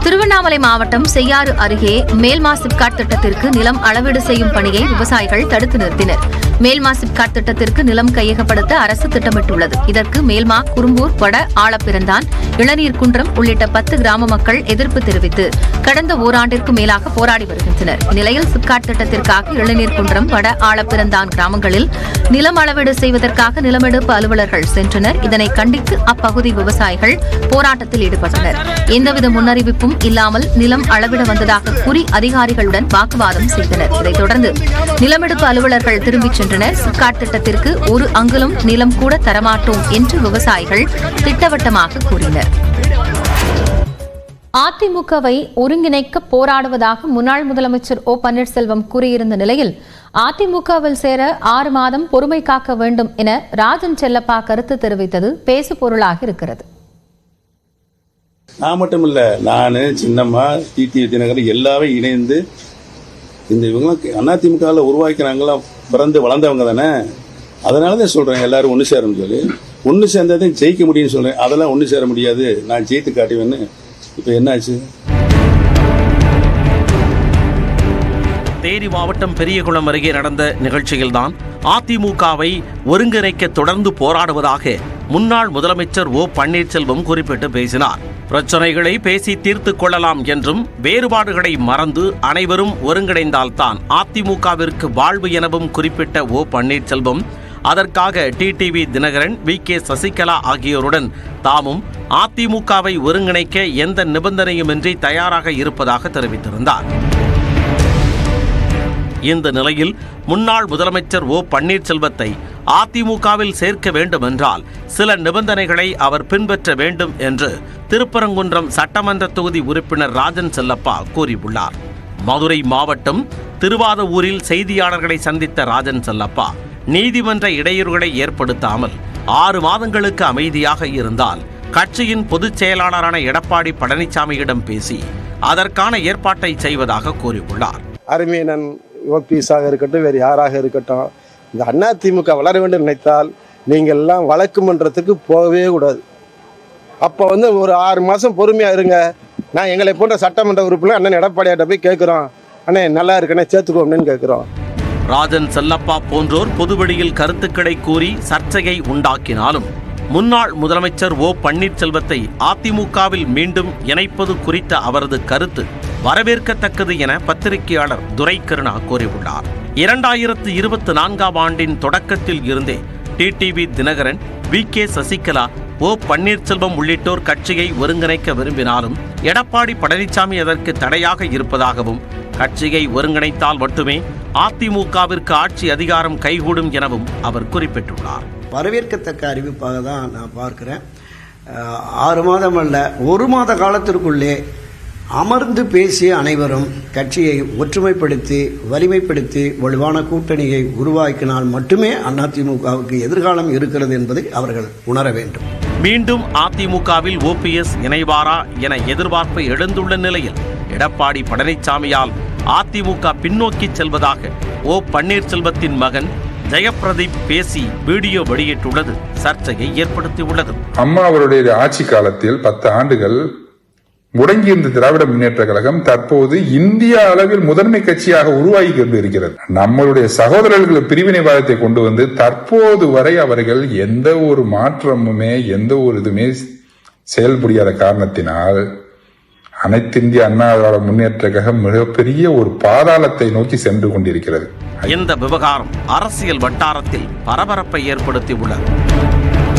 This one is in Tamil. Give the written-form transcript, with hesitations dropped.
திருவண்ணாமலை மாவட்டம் செய்யாறு அருகே மேல்மா சிப்காட் திட்டத்திற்கு நிலம் அளவீடு செய்யும் பணியை விவசாயிகள் தடுத்து நிறுத்தினர். மேல்மா சிப்காட் திட்டத்திற்கு நிலம் கையகப்படுத்த அரசு திட்டமிட்டுள்ளது. இதற்கு மேல்மா, குறும்பூர், வட ஆலப்பிறந்தான், இளநீர்குன்றம் உள்ளிட்ட 10 கிராம மக்கள் எதிர்ப்பு தெரிவித்து கடந்த ஓராண்டிற்கு மேலாக போராடி வருகின்றனர். இந்நிலையில் சிப்காட் திட்டத்திற்காக இளநீர்குன்றம், வட ஆலப்பிறந்தான் கிராமங்களில் நிலம் அளவீடு செய்வதற்காக நிலமெடுப்பு அலுவலர்கள் சென்றனர். இதனை கண்டித்து அப்பகுதி விவசாயிகள் போராட்டத்தில் ஈடுபட்டனர். எந்தவித முன்னறிவிப்பும் இல்லாமல் நிலம் அளவிட வந்ததாக கூறி அதிகாரிகளுடன் வாக்குவாதம் செய்தனர். இதைத் தொடர்ந்து நிலமெடுப்பு அலுவலர்கள் திரும்பிச் சென்றனர். சிப்காட் திட்டத்திற்கு ஒரு அங்குலம் நிலம் கூட தரமாட்டோம் என்று விவசாயிகள் திட்டவட்டமாக கூறினர். அதிமுகவை ஒருங்கிணைக்க போராடுவதாக முன்னாள் முதலமைச்சர் ஓ பன்னீர்செல்வம் கூறியிருந்த நிலையில் அதிமுகவில் சேர 6 மாதம் பொறுமை காக்க வேண்டும் என ராஜன் செல்லப்பா கருத்து தெரிவித்தது பேசு பொருளாக இருக்கிறது. நான் மட்டும் இல்ல, நான், சின்னம்மா, டிடிவி தினகரன் எல்லாமே இணைந்து இந்த இவங்க அதிமுகவில் உருவாக்கினாங்களாம், பிறந்து வளர்ந்தவங்க தானே. அதனால தான் சொல்றேன் எல்லாரும் ஒன்று சேரணும்னு சொல்லி. ஒன்று சேர்ந்தாதான் ஜெயிக்க முடியும்னு சொல்றேன். அதெல்லாம் ஒன்று சேர முடியாது, நான் ஜெயித்து காட்டுவேன்னு. இப்போ என்னாச்சு? தேனி மாவட்டம் பெரியகுளம் அருகே நடந்த நிகழ்ச்சியில்தான் அதிமுகவை ஒருங்கிணைக்க தொடர்ந்து போராடுவதாக முன்னாள் முதலமைச்சர் ஓ பன்னீர்செல்வம் குறிப்பிட்டு பேசினார். பிரச்சனைகளை பேசி தீர்த்துக் கொள்ளலாம் என்றும் வேறுபாடுகளை மறந்து அனைவரும் ஒருங்கிணைந்தால்தான் அதிமுகவிற்கு வாழ்வு எனவும் குறிப்பிட்ட ஓ பன்னீர்செல்வம் அதற்காக டிடிவி தினகரன், வி.கே. சசிகலா ஆகியோருடன் தாமும் அதிமுகவை ஒருங்கிணைக்க எந்த நிபந்தனையுமின்றி தயாராக இருப்பதாக தெரிவித்திருந்தார். இந்த நிலையில் முன்னாள் முதலமைச்சர் ஓ பன்னீர்செல்வத்தை அதிமுகவில் சேர்க்க வேண்டும் என்றால் சில நிபந்தனைகளை அவர் பின்பற்ற வேண்டும் என்று திருப்பரங்குன்றம் சட்டமன்ற தொகுதி உறுப்பினர் ராஜன் செல்லப்பா கூறியுள்ளார். மதுரை மாவட்டம் திருவாதவூரில் செய்தியாளர்களை சந்தித்த ராஜன் செல்லப்பா, நீதிமன்ற இடையூறுகளை ஏற்படுத்தாமல் 6 மாதங்களுக்கு அமைதியாக இருந்தால் கட்சியின் பொதுச் செயலாளரான எடப்பாடி பழனிசாமியிடம் பேசி அதற்கான ஏற்பாட்டை செய்வதாக கூறியுள்ளார். அருமையனன் ஓபிஎஸ்ஸாக இருக்கட்டும், வேறு யாராக இருக்கட்டும், இந்த அதிமுக வளர வேண்டும் நினைத்தால் நீங்கள் எல்லாம் வழக்கு மன்றத்துக்கு போகவே கூடாது. அப்போ ஒரு 6 மாதம் பொறுமையாக இருங்க. நான் எங்களை போன்ற சட்டமன்ற உறுப்பினர் அண்ணன் எடப்பாடியாட்ட போய் கேட்குறோம், அண்ணே நல்லா இருக்கண்ணே சேர்த்துக்கோம்னு கேட்குறோம். ராஜன் செல்லப்பா போன்றோர் பொதுவெளியில் கருத்துக்களை கூறி சர்ச்சையை உண்டாக்கினாலும் முன்னாள் முதலமைச்சர் ஓ பன்னீர்செல்வத்தை அதிமுகவில் மீண்டும் இணைப்பது குறித்த அவரது கருத்து வரவேற்கத்தக்கது என பத்திரிகையாளர் துரைக்கருணா கூறியுள்ளார். 2024ஆம் ஆண்டின் தொடக்கத்தில் இருந்தே டிடிவி தினகரன், வி.கே. சசிகலா, ஓ பன்னீர்செல்வம் உள்ளிட்டோர் கட்சியை ஒருங்கிணைக்க விரும்பினாலும் எடப்பாடி பழனிசாமி அதற்கு தடையாக இருப்பதாகவும், கட்சியை ஒருங்கிணைத்தால் மட்டுமே அதிமுகவிற்கு ஆட்சி அதிகாரம் கைகூடும் எனவும் அவர் குறிப்பிட்டுள்ளார். வரவேற்கத்தக்க அறிவிப்பாக தான் நான் பார்க்கிறேன். 6 மாதம் அல்ல, 1 மாத காலத்திற்குள்ளே அமர்ந்து பேசிய அனைவரும் கட்சியை ஒற்றுமைப்படுத்தி வலிமைப்படுத்தி வலுவான கூட்டணியை உருவாக்கினால் மட்டுமே அதிமுகவுக்கு எதிர்காலம் இருக்கிறது என்பதை அவர்கள் உணர வேண்டும். மீண்டும் அதிமுகவில் ஓபிஎஸ் இணைவாரா என எதிர்பார்ப்பு எழுந்துள்ள நிலையில் எடப்பாடி பழனிசாமியால் அதிமுக பின்னோக்கி செல்வதாக ஓ பன்னீர்செல்வத்தின் மகன் ஜெயப்பிரதீப் பேசி வீடியோ வெளியிட்டுள்ளது சர்ச்சையை ஏற்படுத்தியுள்ளது. அம்மா அவருடைய ஆட்சி காலத்தில் 10 ஆண்டுகள் முடங்கியிருந்த திராவிட முன்னேற்ற கழகம் தற்போது இந்திய அளவில் முதன்மை கட்சியாக உருவாகி கொண்டு இருக்கிறது. நம்மளுடைய சகோதரர்கள் பிரிவினைவாதத்தை கொண்டு வந்து தற்போது வரை அவர்கள் எந்த ஒரு மாற்றமுமே எந்த ஒரு இதுமே செயல்புரியாத காரணத்தினால் அனைத்து இந்திய அண்ணா திராவிட முன்னேற்ற கழகம் மிகப்பெரிய ஒரு பாதாளத்தை நோக்கி சென்று கொண்டிருக்கிறது. இந்த விவகாரம் அரசியல் வட்டாரத்தில் பரபரப்பை ஏற்படுத்தி உள்ளது.